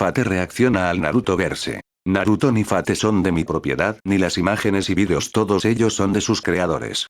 Nifate reacciona al Naruto verse. Naruto ni Fate son de mi propiedad, ni las imágenes y vídeos, todos ellos son de sus creadores.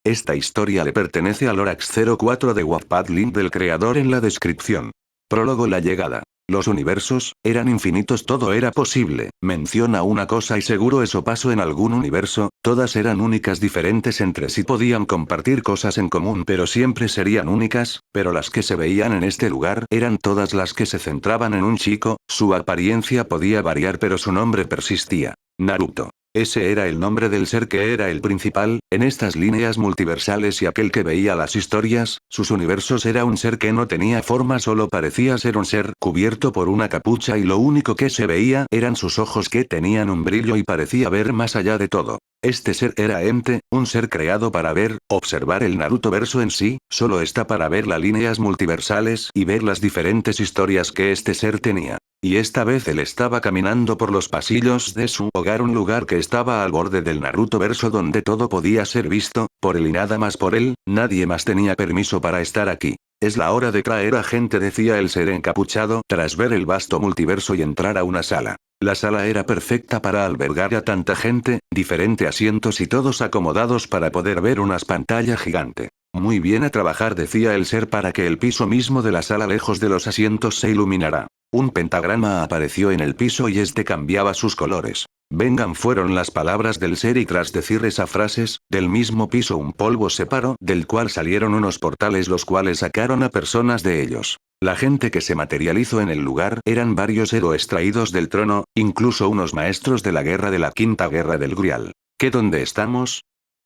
Esta historia le pertenece al Lorax 04 de Wattpad, link del creador en la descripción. Prólogo: la llegada. Los universos eran infinitos, todo era posible. Menciona una cosa y seguro eso pasó en algún universo, todas eran únicas, diferentes entre sí, podían compartir cosas en común pero siempre serían únicas, pero las que se veían en este lugar eran todas las que se centraban en un chico, su apariencia podía variar pero su nombre persistía. Naruto. Ese era el nombre del ser que era el principal, en estas líneas multiversales, y aquel que veía las historias, sus universos, era un ser que no tenía forma, solo parecía ser un ser cubierto por una capucha y lo único que se veía eran sus ojos que tenían un brillo y parecía ver más allá de todo. Este ser era Ente, un ser creado para ver, observar el Naruto verso en sí, solo está para ver las líneas multiversales y ver las diferentes historias que este ser tenía. Y esta vez él estaba caminando por los pasillos de su hogar, un lugar que estaba al borde del Naruto verso donde todo podía ser visto, por él y nada más por él, nadie más tenía permiso para estar aquí. Es la hora de traer a gente, decía el ser encapuchado tras ver el vasto multiverso y entrar a una sala. La sala era perfecta para albergar a tanta gente, diferentes asientos y todos acomodados para poder ver una pantalla gigante. Muy bien a trabajar, decía el ser, para que el piso mismo de la sala lejos de los asientos se iluminara. Un pentagrama apareció en el piso y este cambiaba sus colores. Vengan, fueron las palabras del ser, y tras decir esas frases, del mismo piso un polvo se paró, del cual salieron unos portales los cuales sacaron a personas de ellos. La gente que se materializó en el lugar eran varios héroes traídos del trono, incluso unos maestros de la guerra de la quinta guerra del Grial. ¿Qué, dónde estamos?,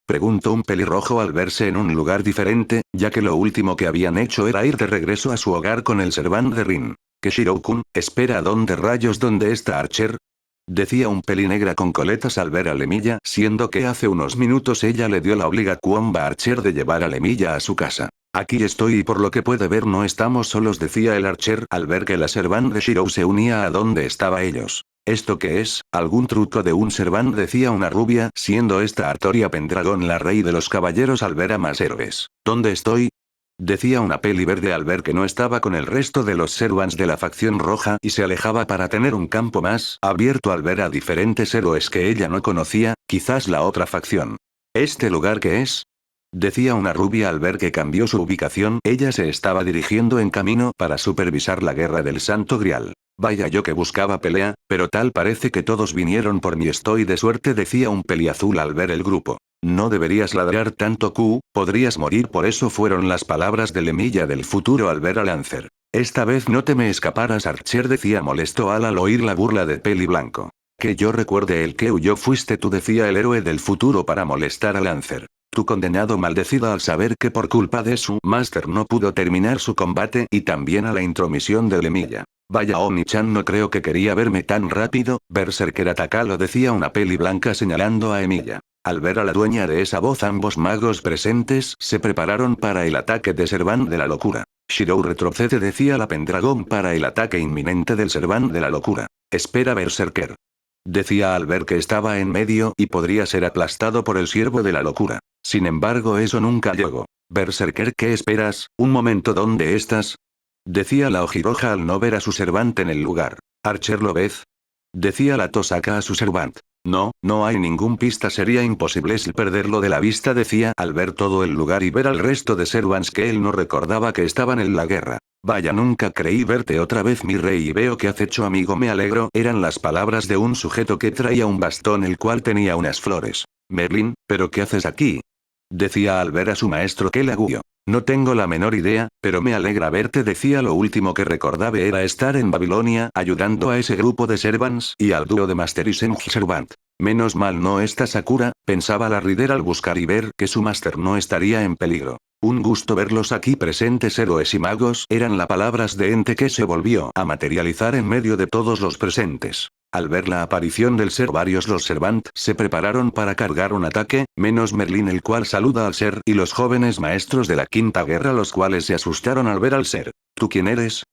preguntó un pelirrojo al verse en un lugar diferente, ya que lo último que habían hecho era ir de regreso a su hogar con el servant de Rin. Que Shirou-kun, espera, ¿dónde rayos, dónde está Archer?, decía un pelinegra con coletas al ver a Lemilla, siendo que hace unos minutos ella le dio la obligación a Archer de llevar a Lemilla a su casa. Aquí estoy y por lo que puede ver no estamos solos, decía el Archer al ver que la servant de Shirou se unía a donde estaba ellos. ¿Esto qué es? ¿Algún truco de un servant?, decía una rubia, siendo esta Artoria Pendragon, la rey de los caballeros, al ver a más héroes. ¿Dónde estoy?, decía una peli verde al ver que no estaba con el resto de los servants de la facción roja y se alejaba para tener un campo más abierto al ver a diferentes héroes que ella no conocía, quizás la otra facción. ¿Este lugar qué es?, decía una rubia al ver que cambió su ubicación, ella se estaba dirigiendo en camino para supervisar la guerra del Santo Grial. Vaya, yo que buscaba pelea, pero tal parece que todos vinieron por mí, estoy de suerte, decía un peliazul al ver el grupo. No deberías ladrar tanto, Q, podrías morir, por eso fueron las palabras de Lemilla del futuro al ver a Lancer. Esta vez no te me escaparás, Archer, decía molesto al oír la burla de Peli Blanco. Que yo recuerde, el que huyó fuiste tú, decía el héroe del futuro para molestar a Lancer. Tu condenado maldecida, al saber que por culpa de su máster no pudo terminar su combate, y también a la intromisión de Lemilla. Vaya, Oni-chan, no creo que quería verme tan rápido, Berserker atacalo, decía una Peli Blanca señalando a Emilia. Al ver a la dueña de esa voz, ambos magos presentes se prepararon para el ataque de Servant de la locura. Shirou retrocede, decía la Pendragon, para el ataque inminente del Servant de la locura. Espera, Berserker, decía al ver que estaba en medio y podría ser aplastado por el siervo de la locura. Sin embargo, eso nunca llegó. Berserker, ¿qué esperas? Un momento, ¿dónde estás?, decía la ojiroja al no ver a su servant en el lugar. Archer, ¿lo ves?, decía la Tosaka a su servant. No, no hay ningún pista, sería imposible perderlo de la vista, decía al ver todo el lugar y ver al resto de servants que él no recordaba que estaban en la guerra. Vaya, nunca creí verte otra vez, mi rey, y veo que has hecho amigo, me alegro, eran las palabras de un sujeto que traía un bastón el cual tenía unas flores. Merlin, ¿pero qué haces aquí?, decía al ver a su maestro Kelaguyo. No tengo la menor idea, pero me alegra verte, decía. Lo último que recordaba era estar en Babilonia ayudando a ese grupo de servants y al dúo de Master y Senju Servant. Menos mal no está Sakura, pensaba la Rider al buscar y ver que su máster no estaría en peligro. Un gusto verlos aquí presentes, héroes y magos, eran las palabras de Ente que se volvió a materializar en medio de todos los presentes. Al ver la aparición del ser, varios los servant se prepararon para cargar un ataque, menos Merlin, el cual saluda al ser, y los jóvenes maestros de la quinta guerra, los cuales se asustaron al ver al ser. ¿Tú quién eres?,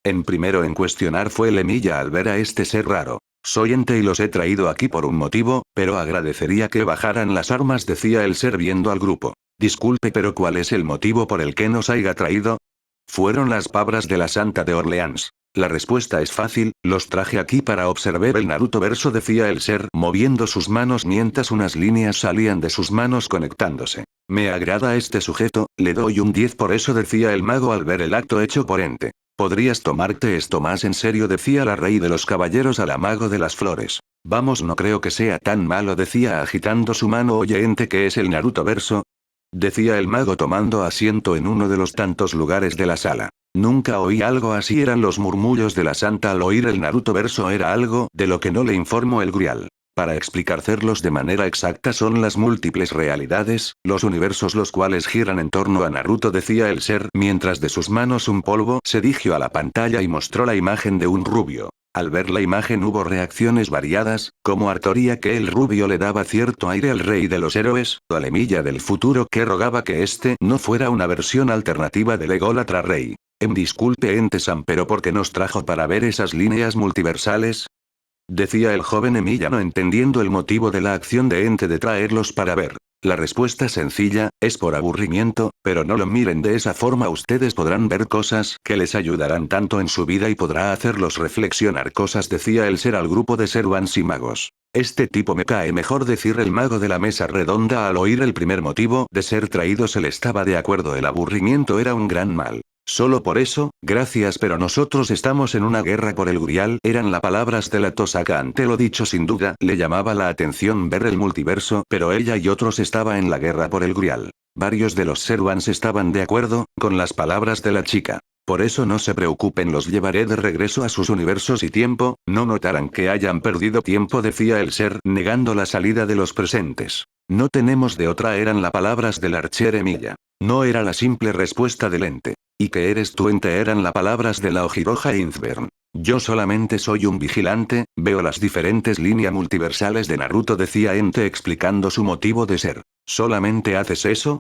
en primero en cuestionar fue Lemilla al ver a este ser raro. Soy Ente y los he traído aquí por un motivo, pero agradecería que bajaran las armas, decía el ser viendo al grupo. Disculpe, pero ¿cuál es el motivo por el que nos haya traído?, fueron las palabras de la Santa de Orleans. La respuesta es fácil, los traje aquí para observar el Naruto verso, decía el ser, moviendo sus manos mientras unas líneas salían de sus manos conectándose. Me agrada este sujeto, le doy un 10 por eso, decía el mago al ver el acto hecho por Ente. Podrías tomarte esto más en serio, decía la rey de los caballeros al mago de las flores. Vamos, no creo que sea tan malo, decía agitando su mano. Oye Ente, ¿qué es el Naruto verso? Decía el mago tomando asiento en uno de los tantos lugares de la sala. Nunca oí algo así, eran los murmullos de la santa al oír el Naruto verso. Era algo de lo que no le informó el Grial. Para explicarlos de manera exacta son las múltiples realidades, los universos los cuales giran en torno a Naruto, decía el ser, mientras de sus manos un polvo se dirigió a la pantalla y mostró la imagen de un rubio. Al ver la imagen hubo reacciones variadas, como Artoria que el rubio le daba cierto aire al rey de los héroes, o al Emilia del futuro que rogaba que este no fuera una versión alternativa del ególatra rey. Disculpe Ente-san, pero ¿por qué nos trajo para ver esas líneas multiversales? Decía el joven Emilia no entendiendo el motivo de la acción de Ente de traerlos para ver. La respuesta sencilla, es por aburrimiento, pero no lo miren de esa forma, ustedes podrán ver cosas que les ayudarán tanto en su vida y podrá hacerlos reflexionar cosas, decía el ser al grupo de Servants y magos. Este tipo me cae mejor, decir el mago de la mesa redonda al oír el primer motivo de ser traídos. Él estaba de acuerdo, el aburrimiento era un gran mal. Solo por eso, gracias, pero nosotros estamos en una guerra por el Grial, eran las palabras de la Tosaka. Ante lo dicho, sin duda, le llamaba la atención ver el multiverso, pero ella y otros estaban en la guerra por el Grial. Varios de los Servants estaban de acuerdo con las palabras de la chica. Por eso no se preocupen, los llevaré de regreso a sus universos y tiempo, no notarán que hayan perdido tiempo, decía el ser, negando la salida de los presentes. No tenemos de otra, eran las palabras del archer Emilia. No era la simple respuesta del Ente. ¿Y qué eres tú, Ente? Eran las palabras de la Ojiroja Inzbern. Yo solamente soy un vigilante, veo las diferentes líneas multiversales de Naruto, decía Ente explicando su motivo de ser. ¿Solamente haces eso?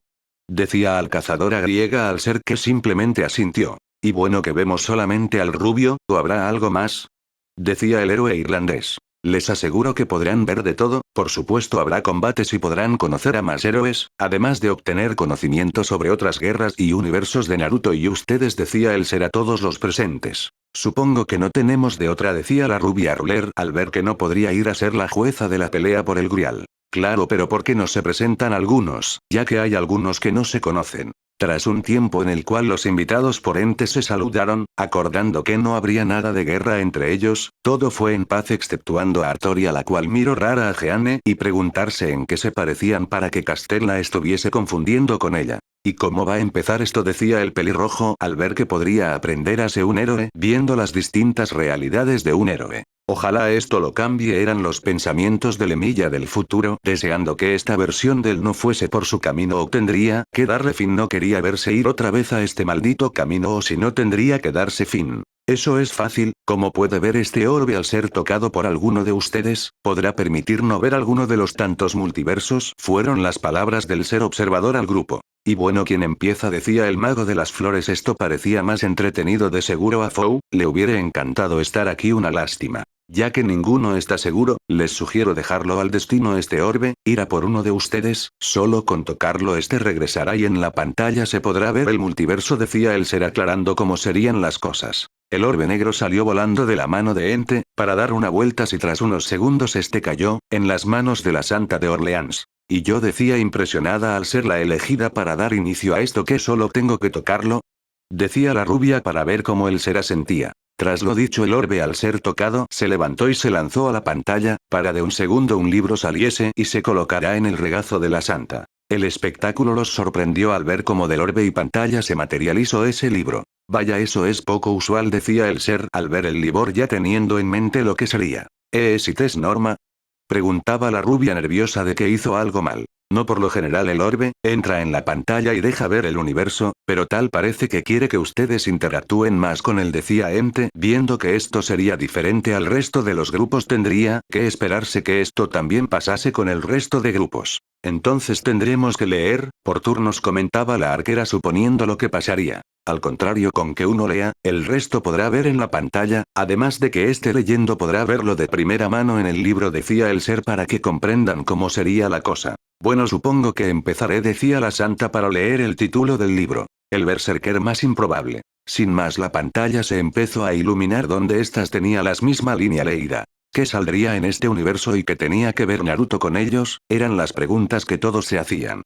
Decía al cazadora griega al ser, que simplemente asintió. Y bueno, que vemos solamente al rubio, ¿o habrá algo más? Decía el héroe irlandés. Les aseguro que podrán ver de todo, por supuesto habrá combates y podrán conocer a más héroes, además de obtener conocimiento sobre otras guerras y universos de Naruto y ustedes, decía el ser a todos los presentes. Supongo que no tenemos de otra, decía la rubia Ruler al ver que no podría ir a ser la jueza de la pelea por el Grial. Claro, pero ¿por qué no se presentan algunos, ya que hay algunos que no se conocen? Tras un tiempo en el cual los invitados por Ente se saludaron, acordando que no habría nada de guerra entre ellos, todo fue en paz exceptuando a Artoria, la cual miró rara a Jeanne y preguntarse en qué se parecían para que Castell la estuviese confundiendo con ella. ¿Y cómo va a empezar esto?, decía el pelirrojo al ver que podría aprender a ser un héroe viendo las distintas realidades de un héroe. Ojalá esto lo cambie, eran los pensamientos del Emilia del futuro, deseando que esta versión del no fuese por su camino o tendría que darle fin. No quería verse ir otra vez a este maldito camino, o si no tendría que darse fin. Eso es fácil, como puede ver este orbe al ser tocado por alguno de ustedes, podrá permitir no ver alguno de los tantos multiversos, fueron las palabras del ser observador al grupo. Y bueno, ¿quién empieza?, decía el mago de las flores. Esto parecía más entretenido, de seguro a Fou le hubiera encantado estar aquí, una lástima. Ya que ninguno está seguro, les sugiero dejarlo al destino. Este orbe, ir a por uno de ustedes, solo con tocarlo este regresará y en la pantalla se podrá ver el multiverso, decía el ser aclarando cómo serían las cosas. El orbe negro salió volando de la mano de Ente, para dar una vuelta y tras unos segundos este cayó, en las manos de la Santa de Orleans. Y yo decía impresionada al ser la elegida para dar inicio a esto, que solo tengo que tocarlo. Decía la rubia para ver cómo el ser asentía. Tras lo dicho, el orbe al ser tocado se levantó y se lanzó a la pantalla, para de un segundo un libro saliese y se colocará en el regazo de la Santa. El espectáculo los sorprendió al ver cómo del orbe y pantalla se materializó ese libro. Vaya, eso es poco usual, decía el ser al ver el libro ya teniendo en mente lo que sería. ¿Es Norma? Preguntaba la rubia nerviosa de que hizo algo mal. No, por lo general el orbe entra en la pantalla y deja ver el universo, pero tal parece que quiere que ustedes interactúen más con él, decía Ente, viendo que esto sería diferente al resto de los grupos. Tendría que esperarse que esto también pasase con el resto de grupos. Entonces tendremos que leer por turnos, comentaba la arquera suponiendo lo que pasaría. Al contrario, con que uno lea, el resto podrá ver en la pantalla, además de que esté leyendo podrá verlo de primera mano en el libro, decía el ser para que comprendan cómo sería la cosa. Bueno, supongo que empezaré, decía la Santa para leer el título del libro. El berserker más improbable. Sin más, la pantalla se empezó a iluminar donde estas tenía la misma línea leída. ¿Qué saldría en este universo y qué tenía que ver Naruto con ellos? Eran las preguntas que todos se hacían.